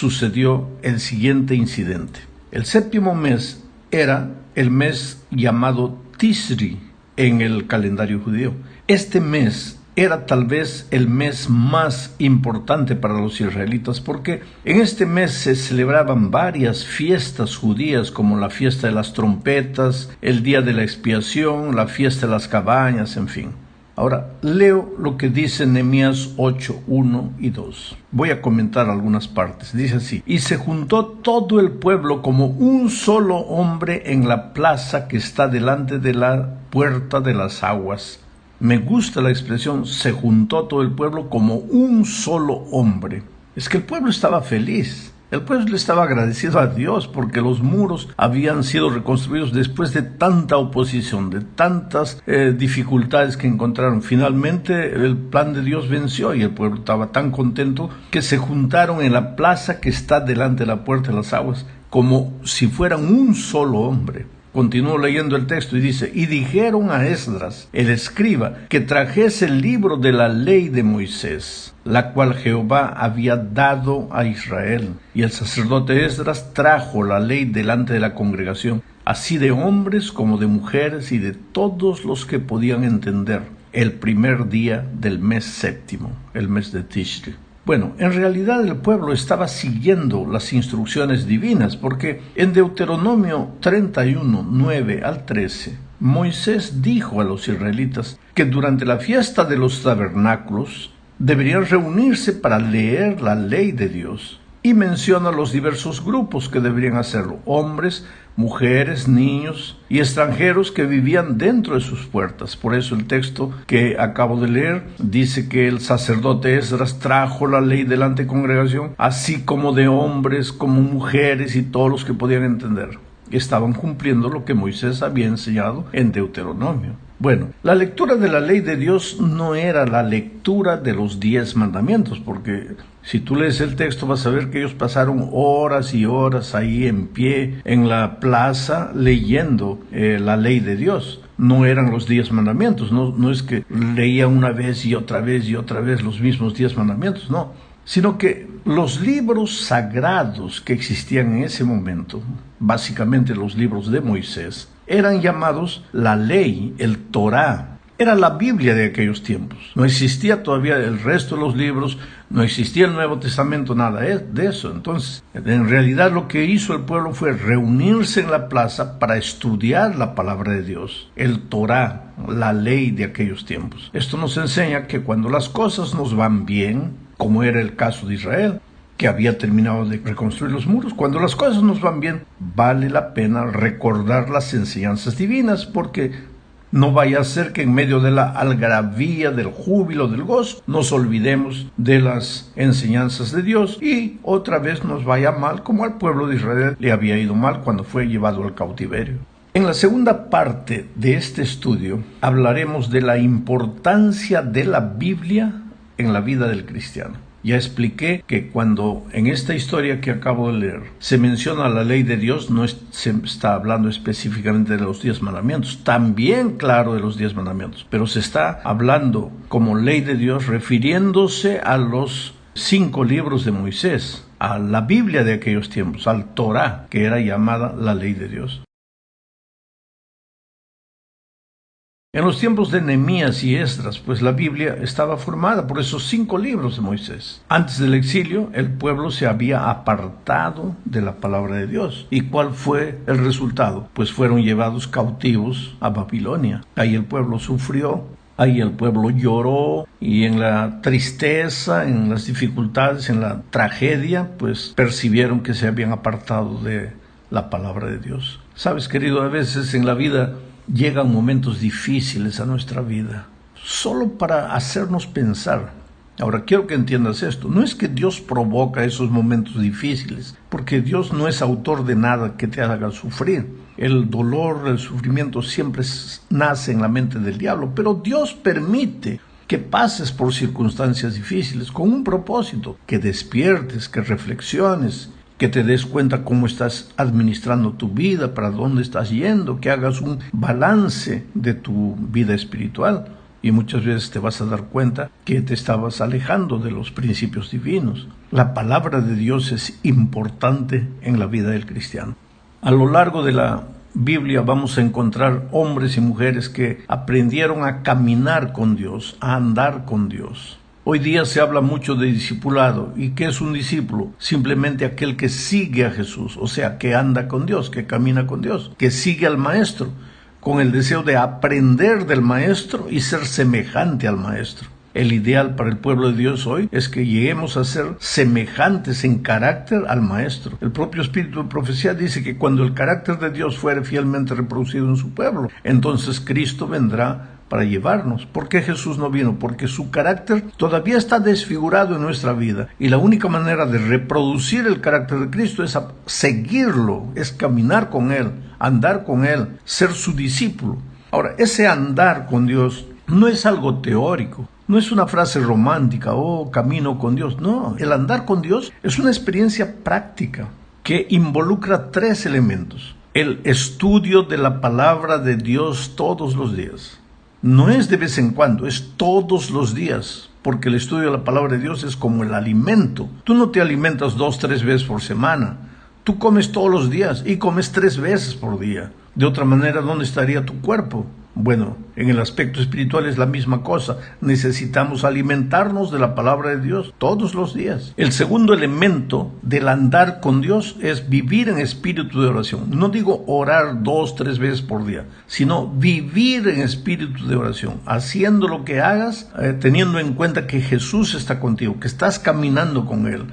sucedió el siguiente incidente. El séptimo mes era el mes llamado Tishri en el calendario judío. Este mes era tal vez el mes más importante para los israelitas porque en este mes se celebraban varias fiestas judías como la fiesta de las trompetas, el día de la expiación, la fiesta de las cabañas, en fin. Ahora, leo lo que dice Nehemías 8, 1 y 2. Voy a comentar algunas partes. Dice así: y se juntó todo el pueblo como un solo hombre en la plaza que está delante de la puerta de las aguas. Me gusta la expresión, se juntó todo el pueblo como un solo hombre. Es que el pueblo estaba feliz. El pueblo estaba agradecido a Dios porque los muros habían sido reconstruidos después de tanta oposición, de tantas dificultades que encontraron. Finalmente el plan de Dios venció y el pueblo estaba tan contento que se juntaron en la plaza que está delante de la puerta de las aguas como si fueran un solo hombre. Continúo leyendo el texto y dice: y dijeron a Esdras, el escriba, que trajese el libro de la ley de Moisés, la cual Jehová había dado a Israel. Y el sacerdote Esdras trajo la ley delante de la congregación, así de hombres como de mujeres y de todos los que podían entender, el primer día del mes séptimo, el mes de Tishri. Bueno, en realidad el pueblo estaba siguiendo las instrucciones divinas, porque en Deuteronomio 31, 9 al 13, Moisés dijo a los israelitas que durante la fiesta de los tabernáculos deberían reunirse para leer la ley de Dios, y menciona los diversos grupos que deberían hacerlo: hombres, mujeres, niños y extranjeros que vivían dentro de sus puertas. Por eso el texto que acabo de leer dice que el sacerdote Esdras trajo la ley delante de la congregación, así como de hombres, como mujeres y todos los que podían entender. Estaban cumpliendo lo que Moisés había enseñado en Deuteronomio. Bueno, la lectura de la ley de Dios no era la lectura de los 10 mandamientos, porque si tú lees el texto vas a ver que ellos pasaron horas y horas ahí en pie en la plaza leyendo la ley de Dios. No eran los 10 mandamientos, no es que leían una vez y otra vez y otra vez los mismos 10 mandamientos, no, sino que los libros sagrados que existían en ese momento, básicamente los libros de Moisés, eran llamados la ley, el Torá. Era la Biblia de aquellos tiempos. No existía todavía el resto de los libros, no existía el Nuevo Testamento, nada de eso. Entonces, en realidad lo que hizo el pueblo fue reunirse en la plaza para estudiar la palabra de Dios, el Torá, la ley de aquellos tiempos. Esto nos enseña que cuando las cosas nos van bien, como era el caso de Israel, que había terminado de reconstruir los muros, cuando las cosas nos van bien, vale la pena recordar las enseñanzas divinas, porque no vaya a ser que en medio de la algarabía, del júbilo, del gozo, nos olvidemos de las enseñanzas de Dios y otra vez nos vaya mal, como al pueblo de Israel le había ido mal cuando fue llevado al cautiverio. En la segunda parte de este estudio hablaremos de la importancia de la Biblia en la vida del cristiano. Ya expliqué que cuando en esta historia que acabo de leer se menciona la ley de Dios, no se está hablando específicamente de los 10 mandamientos, también claro de los 10 mandamientos, pero se está hablando como ley de Dios refiriéndose a los 5 libros de Moisés, a la Biblia de aquellos tiempos, al Torá, que era llamada la ley de Dios. En los tiempos de Nehemías y Esdras, pues la Biblia estaba formada por esos 5 libros de Moisés. Antes del exilio, el pueblo se había apartado de la palabra de Dios. ¿Y cuál fue el resultado? Pues fueron llevados cautivos a Babilonia. Ahí el pueblo sufrió, ahí el pueblo lloró, y en la tristeza, en las dificultades, en la tragedia, pues percibieron que se habían apartado de la palabra de Dios. Sabes, querido, a veces en la vida llegan momentos difíciles a nuestra vida, solo para hacernos pensar. Ahora, quiero que entiendas esto. No es que Dios provoca esos momentos difíciles, porque Dios no es autor de nada que te haga sufrir. El dolor, el sufrimiento siempre nace en la mente del diablo, pero Dios permite que pases por circunstancias difíciles con un propósito, que despiertes, que reflexiones, que te des cuenta cómo estás administrando tu vida, para dónde estás yendo, que hagas un balance de tu vida espiritual. y muchas veces te vas a dar cuenta que te estabas alejando de los principios divinos. La palabra de Dios es importante en la vida del cristiano. A lo largo de la Biblia vamos a encontrar hombres y mujeres que aprendieron a caminar con Dios, a andar con Dios. Hoy día se habla mucho de discipulado. ¿Y qué es un discípulo? Simplemente aquel que sigue a Jesús, o sea, que anda con Dios, que camina con Dios, que sigue al Maestro, con el deseo de aprender del Maestro y ser semejante al Maestro. El ideal para el pueblo de Dios hoy es que lleguemos a ser semejantes en carácter al Maestro. El propio Espíritu de Profecía dice que cuando el carácter de Dios fuere fielmente reproducido en su pueblo, entonces Cristo vendrá para llevarnos. ¿Por qué Jesús no vino? Porque su carácter todavía está desfigurado en nuestra vida. Y la única manera de reproducir el carácter de Cristo es seguirlo, es caminar con Él, andar con Él, ser su discípulo. Ahora, ese andar con Dios no es algo teórico. No es una frase romántica, camino con Dios. No, el andar con Dios es una experiencia práctica que involucra 3 elementos. El estudio de la palabra de Dios todos los días. No es de vez en cuando, es todos los días, porque el estudio de la palabra de Dios es como el alimento. Tú no te alimentas 2-3 veces por semana. Tú comes todos los días y comes 3 veces por día. De otra manera, ¿dónde estaría tu cuerpo? Bueno, en el aspecto espiritual es la misma cosa. Necesitamos alimentarnos de la palabra de Dios todos los días. El segundo elemento del andar con Dios es vivir en espíritu de oración. No digo orar 2-3 veces por día, sino vivir en espíritu de oración, haciendo lo que hagas, teniendo en cuenta que Jesús está contigo, que estás caminando con Él.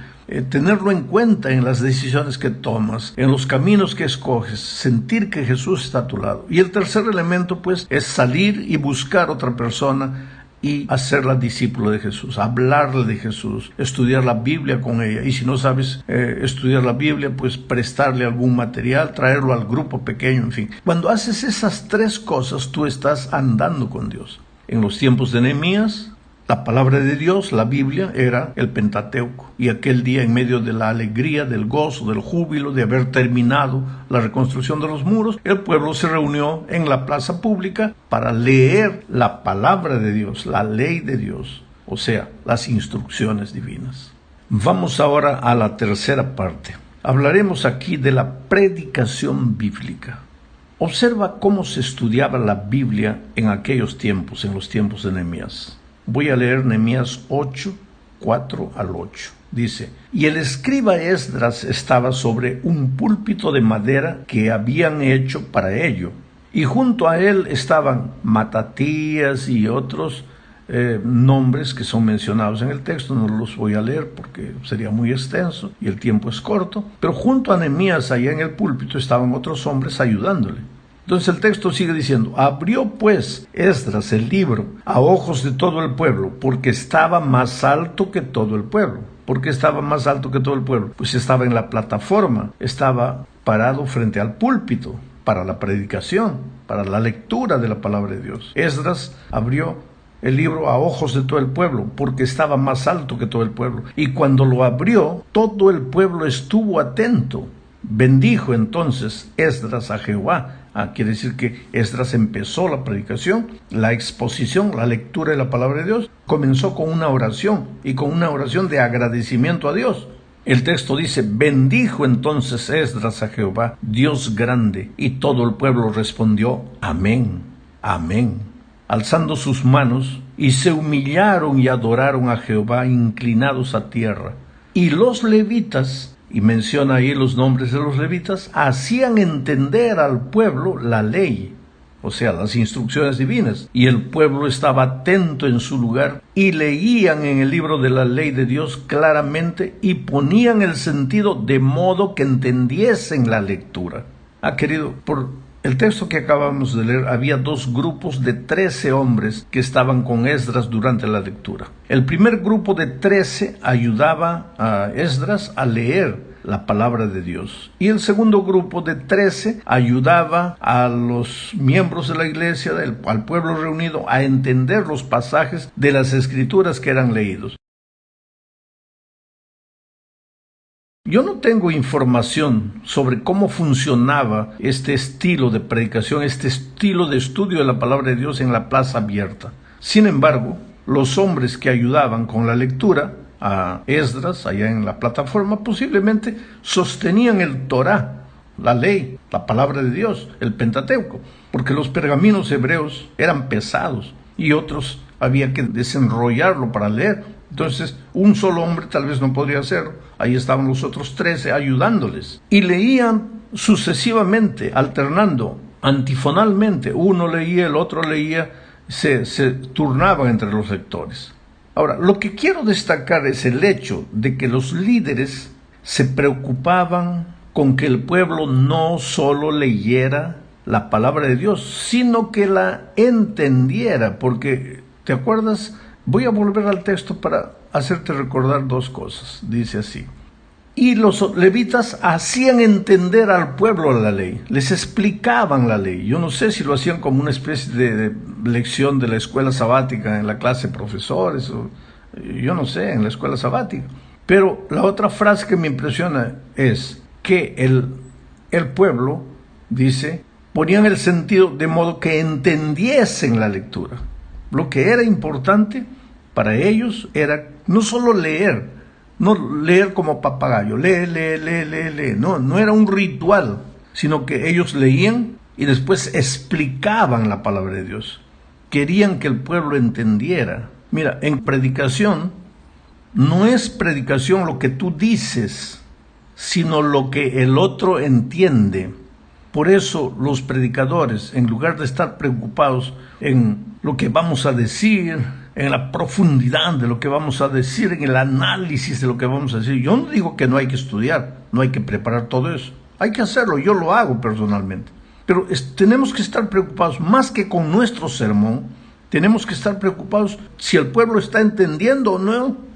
Tenerlo en cuenta en las decisiones que tomas, en los caminos que escoges, sentir que Jesús está a tu lado. Y el tercer elemento, pues, es salir y buscar otra persona y hacerla discípulo de Jesús, hablarle de Jesús, estudiar la Biblia con ella. Y si no sabes estudiar la Biblia, pues prestarle algún material, traerlo al grupo pequeño, en fin. Cuando haces esas 3 cosas, tú estás andando con Dios. En los tiempos de Nehemías, la palabra de Dios, la Biblia, era el Pentateuco. Y aquel día, en medio de la alegría, del gozo, del júbilo de haber terminado la reconstrucción de los muros, el pueblo se reunió en la plaza pública para leer la palabra de Dios, la ley de Dios, o sea, las instrucciones divinas. Vamos ahora a la tercera parte. Hablaremos aquí de la predicación bíblica. Observa cómo se estudiaba la Biblia en aquellos tiempos, en los tiempos de Nehemías. Voy a leer Nehemías 8, 4 al 8. Dice: y el escriba Esdras estaba sobre un púlpito de madera que habían hecho para ello, y junto a él estaban Matatías y otros nombres que son mencionados en el texto. No los voy a leer porque sería muy extenso y el tiempo es corto, pero junto a Nehemías allá en el púlpito estaban otros hombres ayudándole. Entonces el texto sigue diciendo: abrió pues Esdras el libro a ojos de todo el pueblo, porque estaba más alto que todo el pueblo. ¿Por qué estaba más alto que todo el pueblo? Pues estaba en la plataforma, estaba parado frente al púlpito para la predicación, para la lectura de la palabra de Dios. Esdras abrió el libro a ojos de todo el pueblo, porque estaba más alto que todo el pueblo. Y cuando lo abrió, todo el pueblo estuvo atento. Bendijo entonces Esdras a Jehová. Quiere decir que Esdras empezó la predicación, la exposición, la lectura de la palabra de Dios. Comenzó con una oración, y con una oración de agradecimiento a Dios. El texto dice: bendijo entonces Esdras a Jehová, Dios grande, y todo el pueblo respondió: amén, amén, alzando sus manos, y se humillaron y adoraron a Jehová, inclinados a tierra. Y los levitas, y menciona ahí los nombres de los levitas, hacían entender al pueblo la ley, o sea, las instrucciones divinas, y el pueblo estaba atento en su lugar, y leían en el libro de la ley de Dios claramente, y ponían el sentido de modo que entendiesen la lectura. Querido, por el texto que acabamos de leer, había 2 grupos de 13 hombres que estaban con Esdras durante la lectura. El primer grupo de 13 ayudaba a Esdras a leer la palabra de Dios, y el segundo grupo de 13 ayudaba a los miembros de la iglesia, al pueblo reunido, a entender los pasajes de las escrituras que eran leídos. Yo no tengo información sobre cómo funcionaba este estilo de predicación, este estilo de estudio de la palabra de Dios en la plaza abierta. Sin embargo, los hombres que ayudaban con la lectura a Esdras, allá en la plataforma, posiblemente sostenían el Torá, la ley, la palabra de Dios, el Pentateuco, porque los pergaminos hebreos eran pesados y otros había que desenrollarlo para leer. Entonces, un solo hombre tal vez no podría hacerlo. Ahí estaban los otros 13 ayudándoles. Y leían sucesivamente, alternando, antifonalmente. Uno leía, el otro leía, se turnaban entre los lectores. Ahora, lo que quiero destacar es el hecho de que los líderes se preocupaban con que el pueblo no solo leyera la palabra de Dios, sino que la entendiera, porque, ¿te acuerdas? Voy a volver al texto para hacerte recordar dos cosas. Dice así: y los levitas hacían entender al pueblo la ley, les explicaban la ley. Yo no sé si lo hacían como una especie de lección de la escuela sabática en la clase de profesores, o yo no sé, en la escuela sabática. Pero la otra frase que me impresiona es que el pueblo, dice, ponían el sentido de modo que entendiesen la lectura. Lo que era importante para ellos era no solo leer, no leer como papagayo, lee. No era un ritual, sino que ellos leían y después explicaban la palabra de Dios. Querían que el pueblo entendiera. Mira, en predicación, no es predicación lo que tú dices, sino lo que el otro entiende. Por eso los predicadores, en lugar de estar preocupados en lo que vamos a decir, en la profundidad de lo que vamos a decir, en el análisis de lo que vamos a decir. Yo no digo que no hay que estudiar, no hay que preparar todo eso. Hay que hacerlo, yo lo hago personalmente. Pero tenemos que estar preocupados más que con nuestro sermón. Tenemos que estar preocupados si el pueblo está entendiendo o no.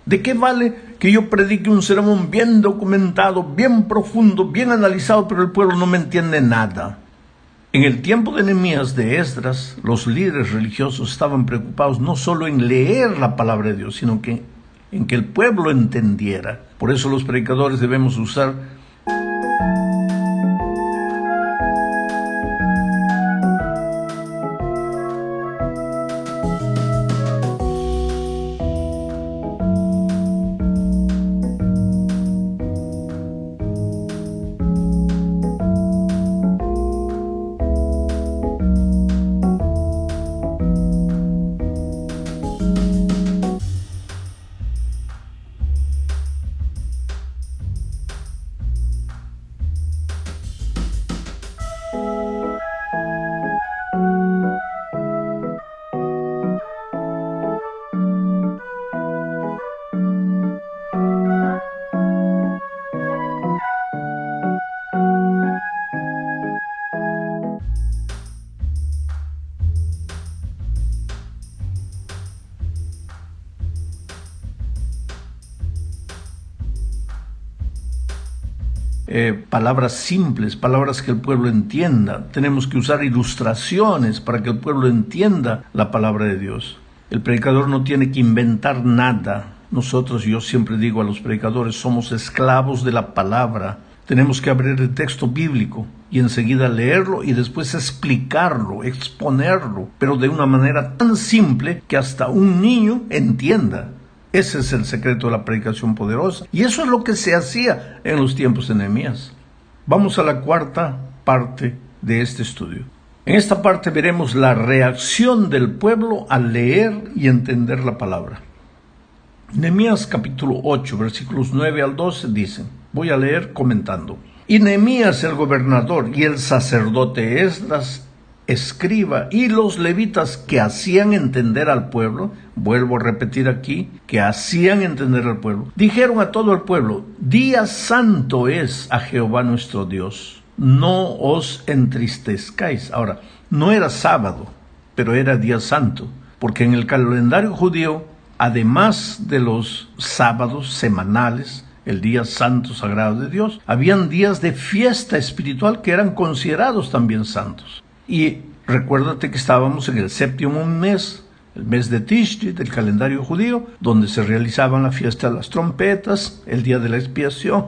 ¿De qué vale que yo predique un sermón bien documentado, bien profundo, bien analizado, pero el pueblo no me entiende nada? En el tiempo de Nehemías, de Esdras, los líderes religiosos estaban preocupados no solo en leer la palabra de Dios, sino en que el pueblo entendiera. Por eso los predicadores debemos usar palabras simples, palabras que el pueblo entienda. Tenemos que usar ilustraciones para que el pueblo entienda la palabra de Dios. El predicador no tiene que inventar nada. Nosotros, yo siempre digo a los predicadores, somos esclavos de la palabra. Tenemos que abrir el texto bíblico y enseguida leerlo y después explicarlo, exponerlo, pero de una manera tan simple que hasta un niño entienda. Ese es el secreto de la predicación poderosa. Y eso es lo que se hacía en los tiempos de Nehemías. Vamos a la cuarta parte de este estudio. En esta parte veremos la reacción del pueblo al leer y entender la palabra. Nehemías capítulo 8, versículos 9 al 12 dicen, voy a leer comentando. Y Nehemías el gobernador y el sacerdote Esdras, escriba, y los levitas que hacían entender al pueblo, vuelvo a repetir aquí, que hacían entender al pueblo, dijeron a todo el pueblo, día santo es a Jehová nuestro Dios, no os entristezcáis. Ahora, no era sábado, pero era día santo, porque en el calendario judío, además de los sábados semanales, el día santo sagrado de Dios, habían días de fiesta espiritual que eran considerados también santos. Y recuérdate que estábamos en el séptimo mes, el mes de Tishri, del calendario judío, donde se realizaban la fiesta de las trompetas, el día de la expiación,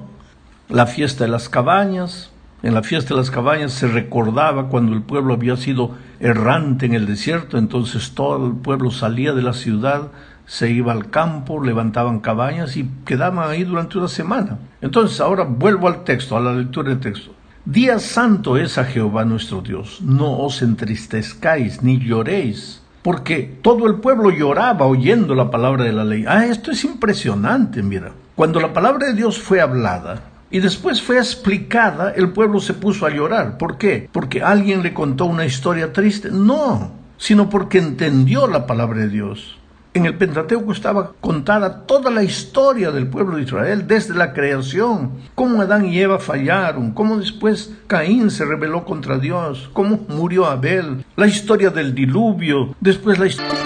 la fiesta de las cabañas, En la fiesta de las cabañas se recordaba cuando el pueblo había sido errante en el desierto, entonces todo el pueblo salía de la ciudad, se iba al campo, levantaban cabañas y quedaban ahí durante una semana. Entonces ahora vuelvo al texto, a la lectura del texto. Día santo es a Jehová nuestro Dios, no os entristezcáis ni lloréis, porque todo el pueblo lloraba oyendo la palabra de la ley. Esto es impresionante, mira. Cuando la palabra de Dios fue hablada y después fue explicada, el pueblo se puso a llorar. ¿Por qué? ¿Porque alguien le contó una historia triste? No, sino porque entendió la palabra de Dios. En el Pentateuco estaba contada toda la historia del pueblo de Israel, desde la creación, cómo Adán y Eva fallaron, cómo después Caín se rebeló contra Dios, cómo murió Abel, la historia del diluvio, después la historia...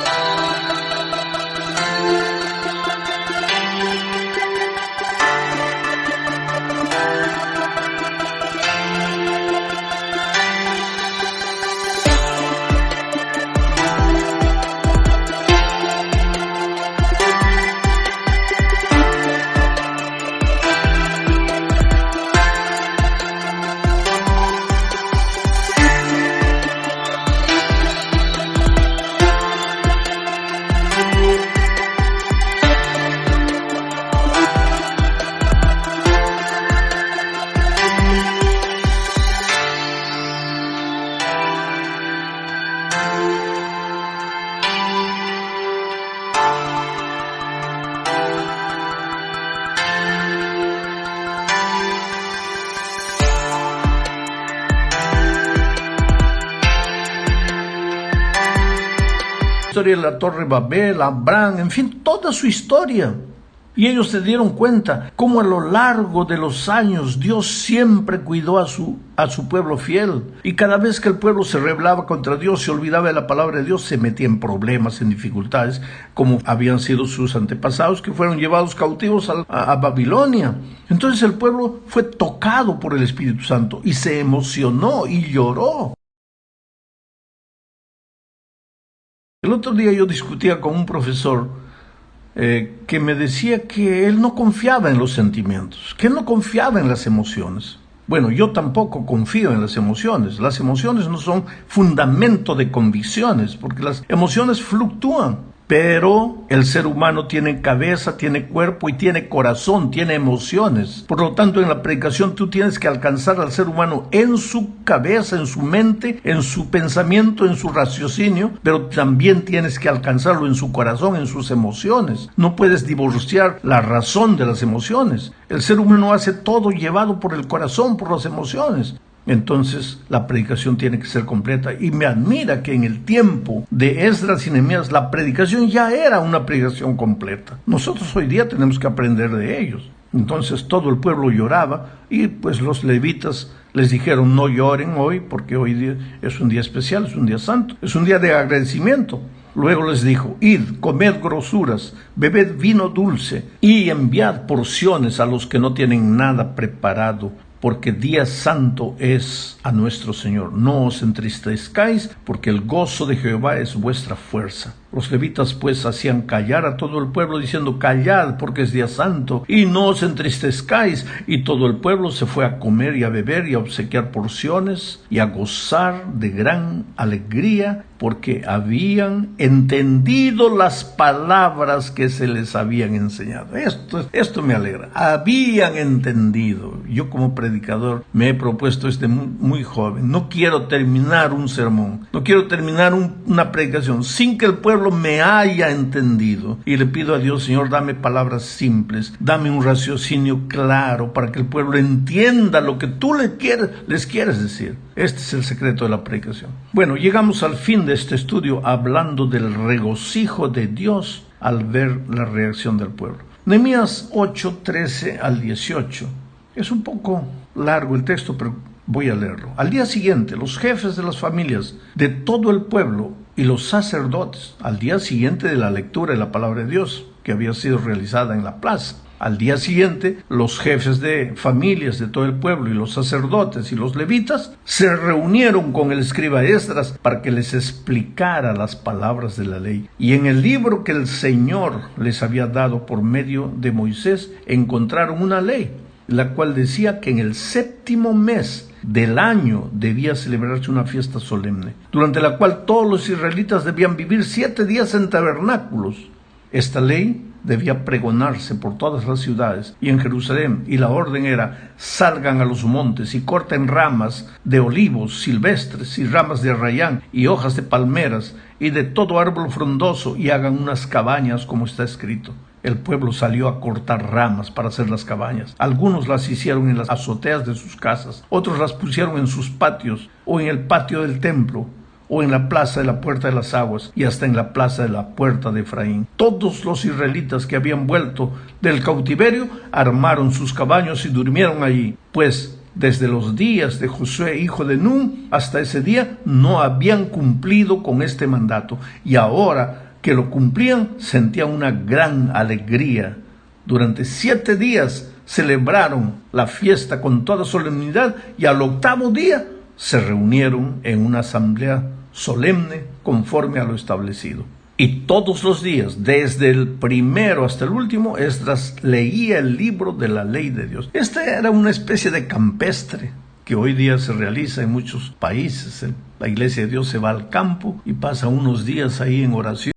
de la Torre Babel, Abraham, en fin, toda su historia. Y ellos se dieron cuenta cómo a lo largo de los años Dios siempre cuidó a su pueblo fiel. Y cada vez que el pueblo se rebelaba contra Dios, se olvidaba de la palabra de Dios, se metía en problemas, en dificultades, como habían sido sus antepasados que fueron llevados cautivos a Babilonia. Entonces el pueblo fue tocado por el Espíritu Santo y se emocionó y lloró. El otro día yo discutía con un profesor que me decía que él no confiaba en los sentimientos, que él no confiaba en las emociones. Bueno, yo tampoco confío en las emociones. Las emociones no son fundamento de convicciones, porque las emociones fluctúan. Pero el ser humano tiene cabeza, tiene cuerpo y tiene corazón, tiene emociones. Por lo tanto, en la predicación tú tienes que alcanzar al ser humano en su cabeza, en su mente, en su pensamiento, en su raciocinio, pero también tienes que alcanzarlo en su corazón, en sus emociones. No puedes divorciar la razón de las emociones. El ser humano hace todo llevado por el corazón, por las emociones. Entonces la predicación tiene que ser completa, y me admira que en el tiempo de Esdras y Nehemías la predicación ya era una predicación completa. Nosotros hoy día tenemos que aprender de ellos. Entonces todo el pueblo lloraba y pues los levitas les dijeron: no lloren hoy, porque hoy día es un día especial, es un día santo, es un día de agradecimiento. Luego les dijo: id, comed grosuras, bebed vino dulce y enviad porciones a los que no tienen nada preparado, porque día santo es a nuestro Señor. No os entristezcáis, porque el gozo de Jehová es vuestra fuerza. Los levitas pues hacían callar a todo el pueblo, diciendo: callad, porque es día santo, y no os entristezcáis. Y todo el pueblo se fue a comer y a beber y a obsequiar porciones y a gozar de gran alegría, porque habían entendido las palabras que se les habían enseñado. Esto me alegra. Habían entendido. Yo como predicador me he propuesto muy joven. No quiero terminar un sermón, no quiero terminar una predicación sin que el pueblo me haya entendido. Y le pido a Dios: Señor, dame palabras simples, dame un raciocinio claro para que el pueblo entienda lo que tú les quieres decir. Este es el secreto de la predicación. Bueno, llegamos al fin de este estudio hablando del regocijo de Dios al ver la reacción del pueblo. Nehemías 8, 13 al 18. Es un poco largo el texto, pero voy a leerlo. Al día siguiente, los jefes de las familias de todo el pueblo y los sacerdotes, al día siguiente de la lectura de la palabra de Dios, que había sido realizada en la plaza, al día siguiente, los jefes de familias de todo el pueblo y los sacerdotes y los levitas se reunieron con el escriba Esdras para que les explicara las palabras de la ley. Y en el libro que el Señor les había dado por medio de Moisés encontraron una ley la cual decía que en el 7º mes del año debía celebrarse una fiesta solemne, durante la cual todos los israelitas debían vivir 7 días en tabernáculos. Esta ley debía pregonarse por todas las ciudades y en Jerusalén, y la orden era: salgan a los montes y corten ramas de olivos silvestres y ramas de arrayán y hojas de palmeras y de todo árbol frondoso, y hagan unas cabañas como está escrito. El pueblo salió a cortar ramas para hacer las cabañas. Algunos las hicieron en las azoteas de sus casas, otros las pusieron en sus patios, o en el patio del templo, o en la plaza de la puerta de las aguas, y hasta en la plaza de la puerta de Efraín. Todos los israelitas que habían vuelto del cautiverio armaron sus cabañas y durmieron allí, pues desde los días de Josué hijo de Nun hasta ese día no habían cumplido con este mandato, y ahora que lo cumplían sentían una gran alegría. Durante 7 días celebraron la fiesta con toda solemnidad, y al 8º día se reunieron en una asamblea solemne conforme a lo establecido. Y todos los días, desde el primero hasta el último, Esdras leía el libro de la ley de Dios. Esta era una especie de campestre que hoy día se realiza en muchos países. La Iglesia de Dios se va al campo y pasa unos días ahí en oración.